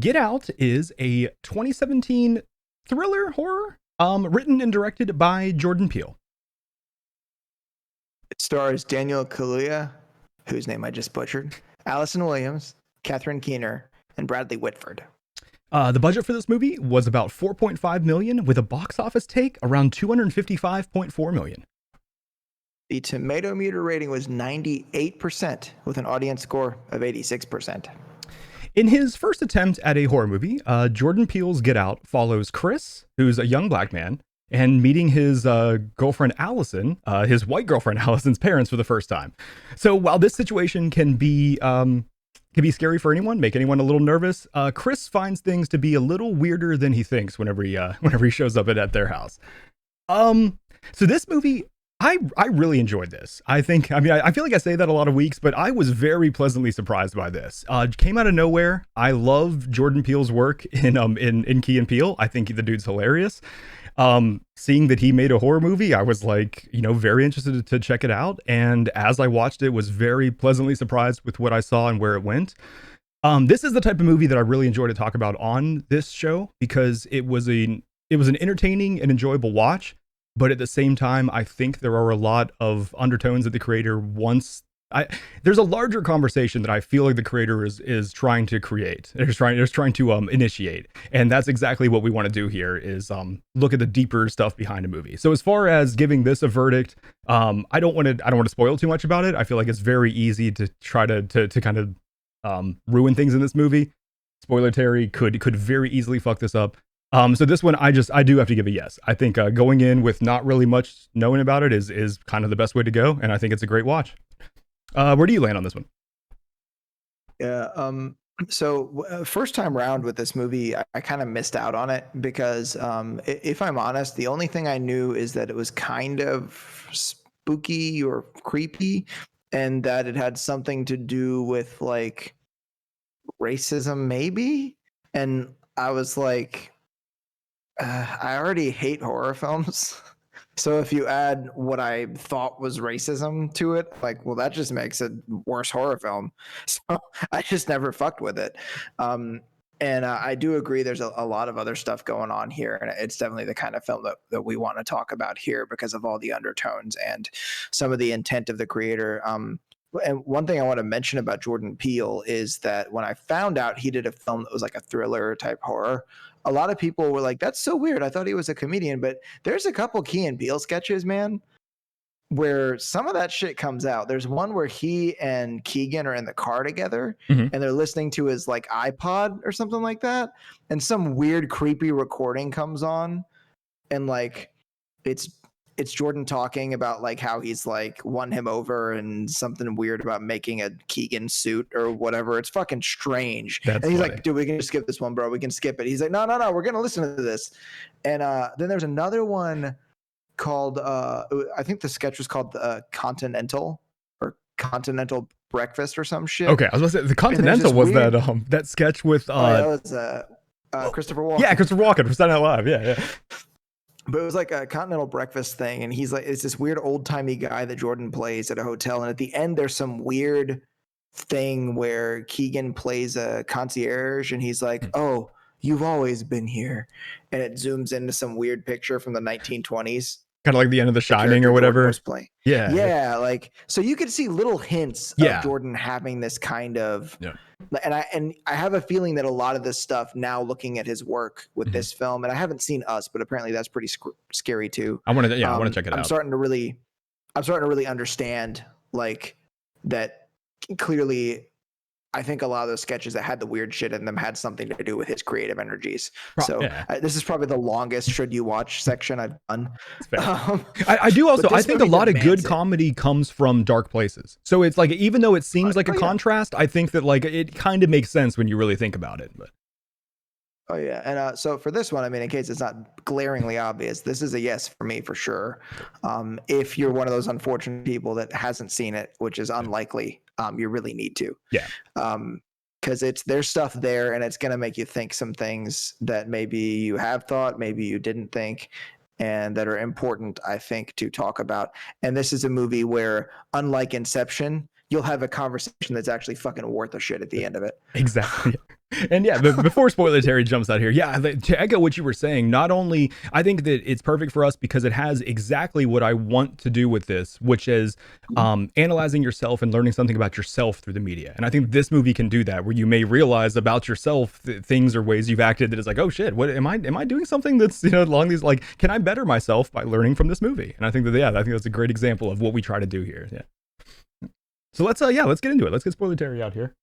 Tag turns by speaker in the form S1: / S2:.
S1: Get Out is a 2017 thriller horror, written and directed by Jordan Peele.
S2: It stars Daniel Kaluuya, whose name I just butchered, Allison Williams, Catherine Keener, and Bradley Whitford.
S1: The budget for this movie was about 4.5 million, with a box office take around 255.4 million.
S2: The tomato meter rating was 98%, with an audience score of 86%.
S1: In his first attempt at a horror movie, Jordan Peele's Get Out follows Chris, who's a young black man, and meeting his girlfriend Allison, his white girlfriend Allison's parents for the first time. So while this situation can be scary for anyone, make anyone a little nervous, Chris finds things to be a little weirder than he thinks whenever he shows up at their house. So this movie, I really enjoyed this. I feel like I say that a lot of weeks, but I was very pleasantly surprised by this. Came out of nowhere. I love Jordan Peele's work in Key and Peele. I think the dude's hilarious. Seeing that he made a horror movie, I was like, very interested to check it out. And as I watched it, was very pleasantly surprised with what I saw and where it went. This is the type of movie that I really enjoy to talk about on this show because it was an entertaining and enjoyable watch. But at the same time, I think there are a lot of undertones that the creator wants. There's a larger conversation that I feel like the creator is trying to create. Is trying to initiate, and that's exactly what we want to do here. Is look at the deeper stuff behind a movie. So as far as giving this a verdict, I don't want to spoil too much about it. I feel like it's very easy to try to kind of ruin things in this movie. Spoiler Terry could very easily fuck this up. So this one, I do have to give a yes. I think going in with not really much knowing about it is kind of the best way to go, and I think it's a great watch. Where do you land on this one?
S2: Yeah. So first time round with this movie, I kind of missed out on it because, if I'm honest, the only thing I knew is that it was kind of spooky or creepy, and that it had something to do with like racism, maybe. And I was like, I already hate horror films. So if you add what I thought was racism to it, like, well, that just makes it worse horror film. So I just never fucked with it. And I do agree there's a lot of other stuff going on here. And it's definitely the kind of film that we want to talk about here because of all the undertones and some of the intent of the creator. And one thing I want to mention about Jordan Peele is that when I found out he did a film that was like a thriller type horror, a lot of people were like, that's so weird. I thought he was a comedian, but there's a couple Key and Peele sketches, man, where some of that shit comes out. There's one where he and Keegan are in the car together and they're listening to his like iPod or something like that. And some weird, creepy recording comes on and like, it's Jordan talking about like how he's like won him over and something weird about making a Keegan suit or whatever. It's fucking strange.
S1: That's
S2: and he's
S1: funny.
S2: like, dude, we can just skip this one, bro. We can skip it. He's like, no, we're going to listen to this. And then there's another one called, I think the sketch was called Continental or Continental Breakfast or some shit.
S1: Okay, I was going to say the Continental was weird, that sketch with
S2: that was Christopher Walken.
S1: Yeah, Christopher Walken from Saturday Night Live. Yeah.
S2: But it was like a continental breakfast thing. And he's like, it's this weird old timey guy that Jordan plays at a hotel. And at the end, there's some weird thing where Keegan plays a concierge and he's like, oh, you've always been here. And it zooms into some weird picture from the 1920s.
S1: Kind of like the end of The Shining or whatever.
S2: Yeah. Like, so you could see little hints of Jordan having this kind of, and I have a feeling that a lot of this stuff now looking at his work with this film, and I haven't seen Us, but apparently that's pretty scary too.
S1: I want to check it out.
S2: I'm starting to really understand like that clearly. I think a lot of those sketches that had the weird shit in them had something to do with his creative energies. This is probably the longest should you watch section I've done.
S1: I do also, I think a lot of good comedy comes from dark places. So it's like, even though it seems like a contrast, I think that like it kind of makes sense when you really think about it. But.
S2: Oh yeah. And so for this one, I mean, in case it's not glaringly obvious, this is a yes for me for sure. If you're one of those unfortunate people that hasn't seen it, which is unlikely, you really need to.
S1: Yeah.
S2: Because there's stuff there and it's going to make you think some things that maybe you have thought, maybe you didn't think, and that are important, I think, to talk about. And this is a movie where, unlike Inception, you'll have a conversation that's actually fucking worth a shit at the end of it.
S1: Exactly. And yeah, but before spoiler Terry jumps out here, yeah, to echo what you were saying, not only I think that it's perfect for us because it has exactly what I want to do with this, which is analyzing yourself and learning something about yourself through the media. And I think this movie can do that, where you may realize about yourself things or ways you've acted that is like, oh shit, what am I doing something that's along these, like, can I better myself by learning from this movie? And I think that I think that's a great example of what we try to do here. Yeah. So let's get into it. Let's get spoiler Terry out here.